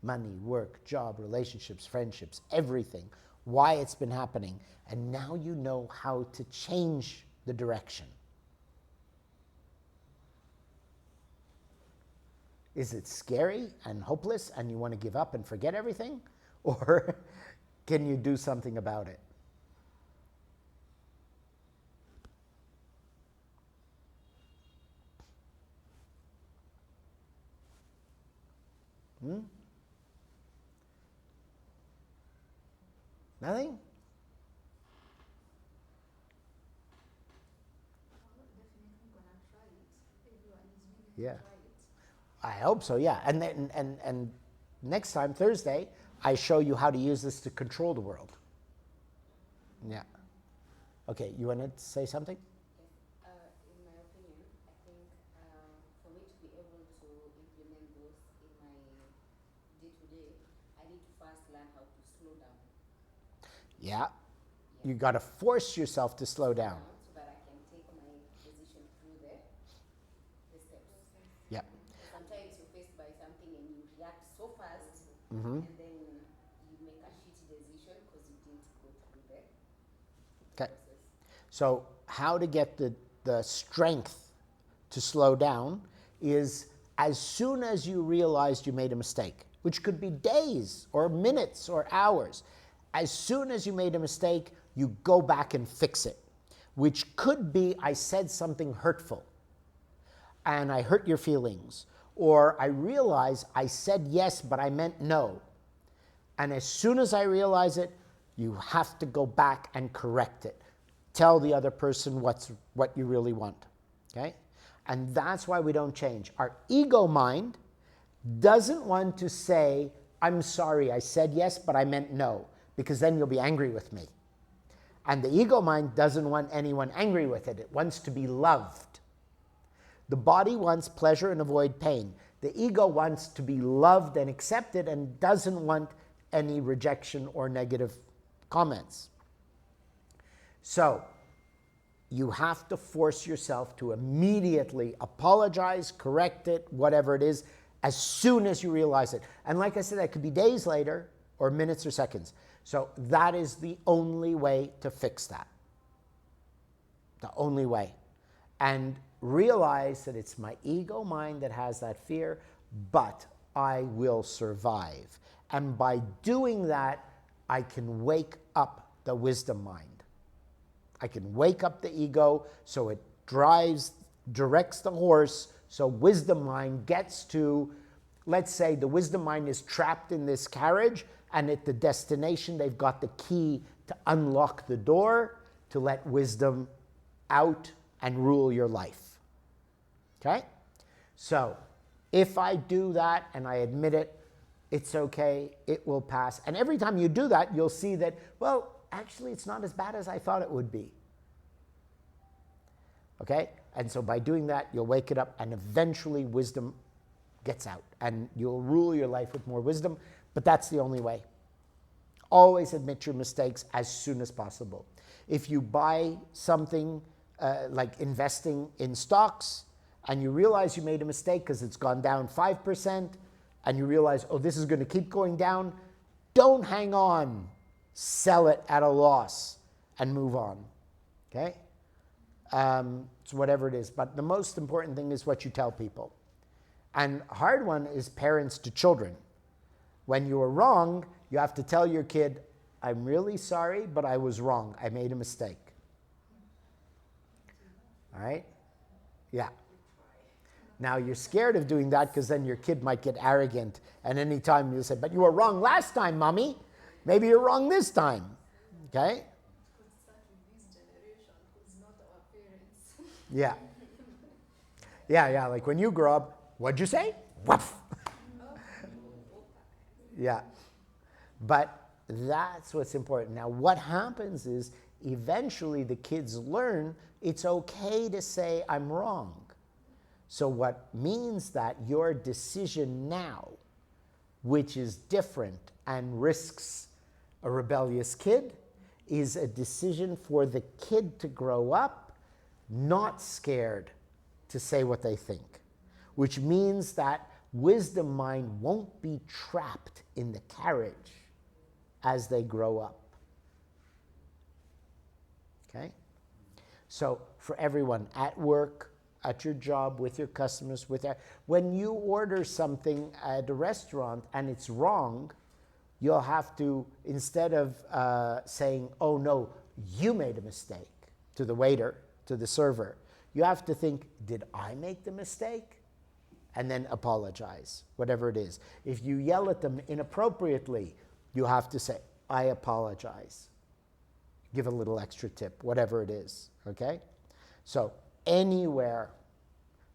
S1: money, work, job, relationships, friendships, everything, why it's been happening, and now you know how to change the direction. Is it scary and hopeless and you want to give up and forget everything? Or can you do something about it? Nothing? Yeah. I hope so, yeah. And then, and next time, Thursday, I show you how to use this to control the world. Yeah. Okay, you want to say something?
S2: In my opinion, I think for me to be able to implement those in my day-to-day, I need to first learn how to slow down.
S1: Yeah. You got to force yourself to slow down.
S2: So that I can take my decision through the steps.
S1: Yeah.
S2: Sometimes you're faced by something and you react so fast,
S1: Mm-hmm.
S2: and then you make a shitty decision because you didn't go through the
S1: Okay.
S2: process.
S1: So how to get the strength to slow down is as soon as you realized you made a mistake, which could be days or minutes or hours, as soon as you made a mistake, you go back and fix it, which could be I said something hurtful and I hurt your feelings, or I realize I said yes, but I meant no. And as soon as I realize it, you have to go back and correct it. Tell the other person what you really want, okay? And that's why we don't change. Our ego mind doesn't want to say, I'm sorry, I said yes, but I meant no, because then you'll be angry with me. And the ego mind doesn't want anyone angry with it. It wants to be loved. The body wants pleasure and avoid pain. The ego wants to be loved and accepted and doesn't want any rejection or negative comments. So you have to force yourself to immediately apologize, correct it, whatever it is, as soon as you realize it. And like I said, that could be days later or minutes or seconds. So that is the only way to fix that. The only way. And realize that it's my ego mind that has that fear, but I will survive. And by doing that, I can wake up the wisdom mind. I can wake up the ego so it directs the horse, so wisdom mind gets to, let's say the wisdom mind is trapped in this carriage, and at the destination they've got the key to unlock the door to let wisdom out and rule your life. Okay? So if I do that and I admit it, it's okay, it will pass. And every time you do that, you'll see that, well, actually it's not as bad as I thought it would be. Okay? And so by doing that, you'll wake it up and eventually wisdom gets out and you'll rule your life with more wisdom, but that's the only way. Always admit your mistakes as soon as possible. If you buy something like investing in stocks and you realize you made a mistake because it's gone down 5% and you realize, oh, this is going to keep going down, don't hang on. Sell it at a loss and move on. Okay? So whatever it is. But the most important thing is what you tell people. And a hard one is parents to children. When you are wrong, you have to tell your kid, I'm really sorry, but I was wrong. I made a mistake. All right? Yeah. Now you're scared of doing that because then your kid might get arrogant. And anytime you'll say, but you were wrong last time, mommy. Maybe you're wrong this time. Okay? Yeah. Yeah. Like when you grow up, what'd you say? Woof. Yeah. But that's what's important. Now, what happens is eventually the kids learn it's okay to say, I'm wrong. So what means that your decision now, which is different and risks a rebellious kid, is a decision for the kid to grow up not scared to say what they think, which means that wisdom mind won't be trapped in the carriage as they grow up. Okay? So for everyone at work, at your job, with your customers, when you order something at a restaurant and it's wrong, you'll have to, instead of saying, oh no, you made a mistake, to the waiter, to the server, you have to think, did I make the mistake? And then apologize, whatever it is. If you yell at them inappropriately, you have to say, I apologize. Give a little extra tip, whatever it is, okay? So anywhere,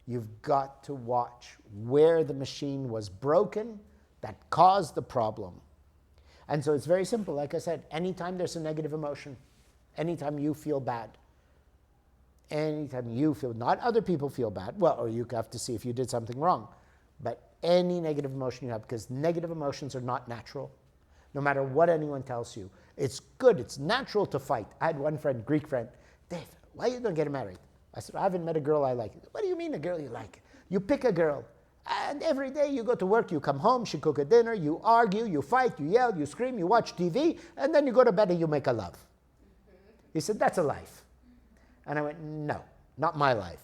S1: you've got to watch where the machine was broken that caused the problem. And so it's very simple. Like I said, anytime there's a negative emotion, anytime you feel bad, anytime you feel, not other people feel bad, well, or you have to see if you did something wrong, but any negative emotion you have, because negative emotions are not natural, no matter what anyone tells you. It's good, it's natural to fight. I had one friend, Greek friend, Dave, why you don't get married? I said, I haven't met a girl I like. What do you mean a girl you like? You pick a girl, and every day you go to work, you come home, she cook a dinner, you argue, you fight, you yell, you scream, you watch TV, and then you go to bed and you make a love. He said, that's a life. And I went, no, not my life.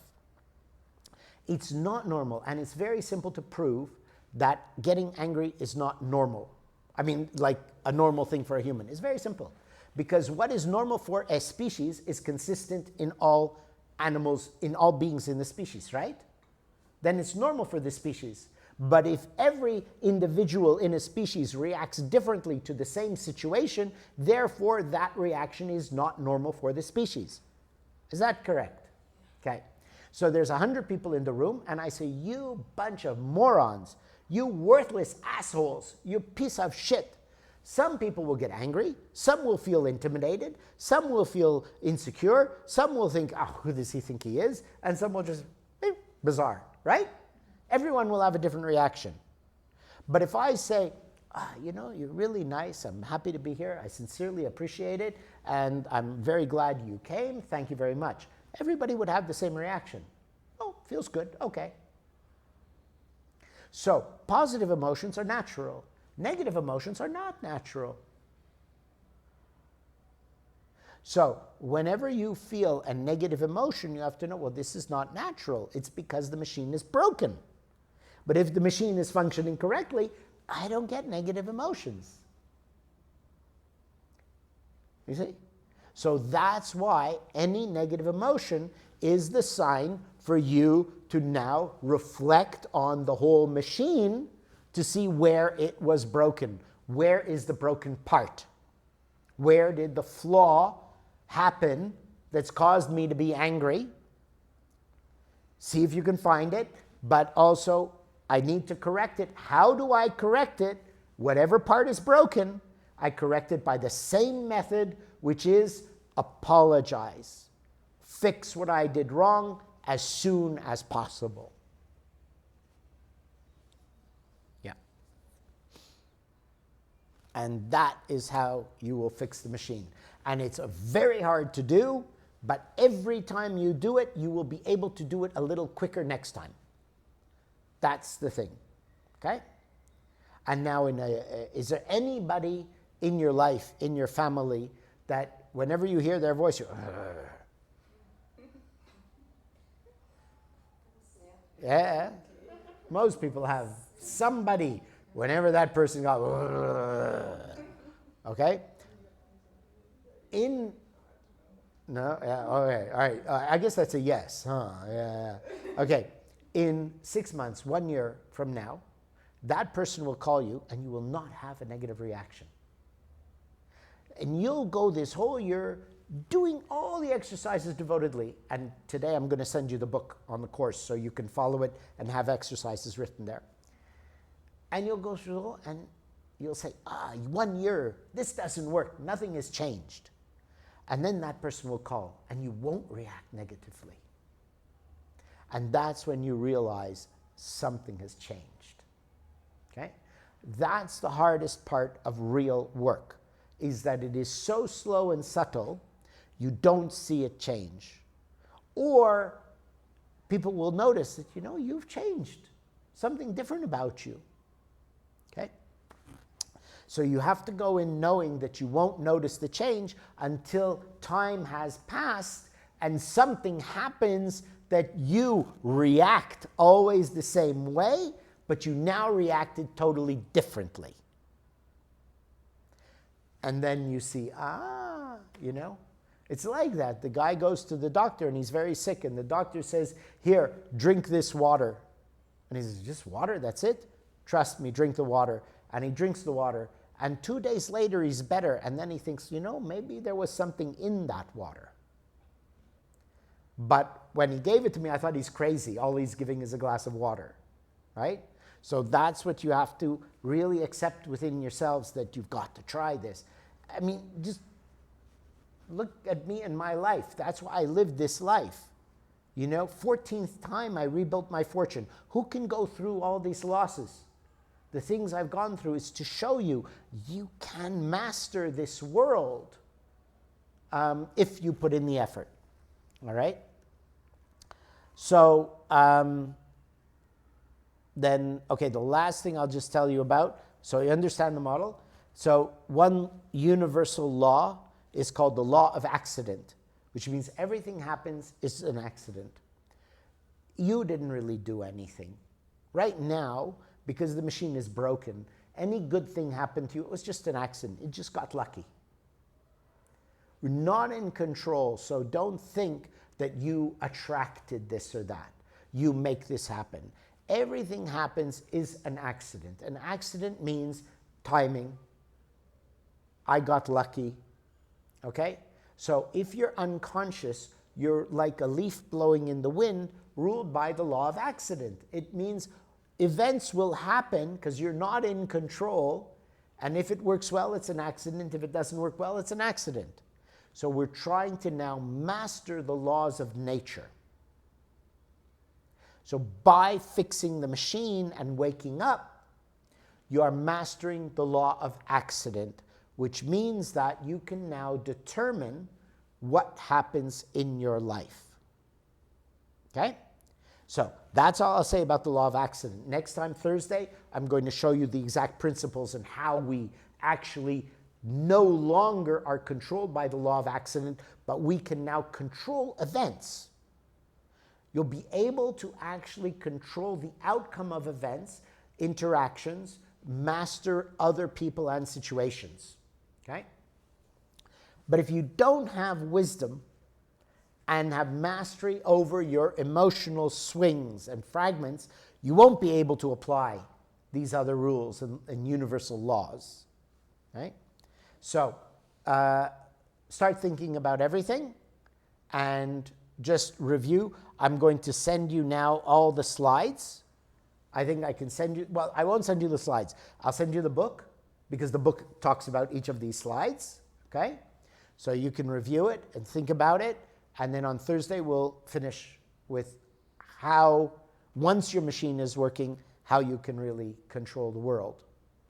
S1: It's not normal, and it's very simple to prove that getting angry is not normal. I mean, like a normal thing for a human. It's very simple. Because what is normal for a species is consistent in all animals, in all beings in the species, right? Then it's normal for the species. But if every individual in a species reacts differently to the same situation, therefore that reaction is not normal for the species. Is that correct? Okay. So there's 100 people in the room, and I say, you bunch of morons, you worthless assholes, you piece of shit. Some people will get angry, some will feel intimidated, some will feel insecure, some will think, oh, who does he think he is? And some will just, bizarre, right? Everyone will have a different reaction. But if I say, you know, you're really nice, I'm happy to be here, I sincerely appreciate it, and I'm very glad you came, thank you very much. Everybody would have the same reaction. Oh, feels good, okay. So, positive emotions are natural. Negative emotions are not natural. So, whenever you feel a negative emotion, you have to know, well, this is not natural. It's because the machine is broken. But if the machine is functioning correctly, I don't get negative emotions. You see? So that's why any negative emotion is the sign for you to now reflect on the whole machine to see where it was broken. Where is the broken part? Where did the flaw happen that's caused me to be angry? See if you can find it, but also I need to correct it. How do I correct it? Whatever part is broken, I correct it by the same method, which is apologize. Fix what I did wrong as soon as possible. Yeah. And that is how you will fix the machine. And it's very hard to do, but every time you do it, you will be able to do it a little quicker next time. That's the thing, okay? And now, is there anybody in your life, in your family, that whenever you hear their voice, you're, yeah, most people have somebody, whenever that person goes, okay? No, yeah, okay, all right, I guess that's a yes, huh, yeah. Okay, in 6 months, 1 year from now, that person will call you and you will not have a negative reaction. And you'll go this whole year doing all the exercises devotedly. And today I'm going to send you the book on the course so you can follow it and have exercises written there. And you'll go through and you'll say, 1 year, this doesn't work. Nothing has changed. And then that person will call and you won't react negatively. And that's when you realize something has changed. Okay? That's the hardest part of real work, is that it is so slow and subtle, you don't see it change. Or people will notice that, you know, you've changed. Something different about you. Okay? So you have to go in knowing that you won't notice the change until time has passed and something happens that you react always the same way, but you now reacted totally differently. And then you see, you know, it's like that. The guy goes to the doctor and he's very sick, and the doctor says, here, drink this water. And he says, just water, that's it? Trust me, drink the water. And he drinks the water, And 2 days later, he's better. And then he thinks, you know, maybe there was something in that water. But when he gave it to me, I thought he's crazy. All he's giving is a glass of water, right? So that's what you have to really accept within yourselves, that you've got to try this. I mean, just look at me and my life. That's why I lived this life. You know, 14th time I rebuilt my fortune. Who can go through all these losses? The things I've gone through is to show you, you can master this world if you put in the effort. All right? So then, okay, the last thing I'll just tell you about, so you understand the model. So one universal law is called the law of accident, which means everything happens is an accident. You didn't really do anything. Right now, because the machine is broken, any good thing happened to you, it was just an accident. It just got lucky. We're not in control, so don't think that you attracted this or that. You make this happen. Everything happens is an accident. An accident means timing. I got lucky. Okay? So if you're unconscious, you're like a leaf blowing in the wind, ruled by the law of accident. It means events will happen because you're not in control, and if it works well, it's an accident. If it doesn't work well, it's an accident. So we're trying to now master the laws of nature. So by fixing the machine and waking up, you are mastering the law of accident, which means that you can now determine what happens in your life. Okay? So that's all I'll say about the law of accident. Next time, Thursday, I'm going to show you the exact principles and how we actually no longer are controlled by the law of accident, but we can now control events. You'll be able to actually control the outcome of events, interactions, master other people and situations. Okay? But if you don't have wisdom and have mastery over your emotional swings and fragments, you won't be able to apply these other rules and universal laws. Right? So start thinking about everything and just review. I'm going to send you now all the slides. I think I can send you, well, I won't send you the slides. I'll send you the book, because the book talks about each of these slides, okay? So you can review it and think about it, and then on Thursday we'll finish with how, once your machine is working, how you can really control the world.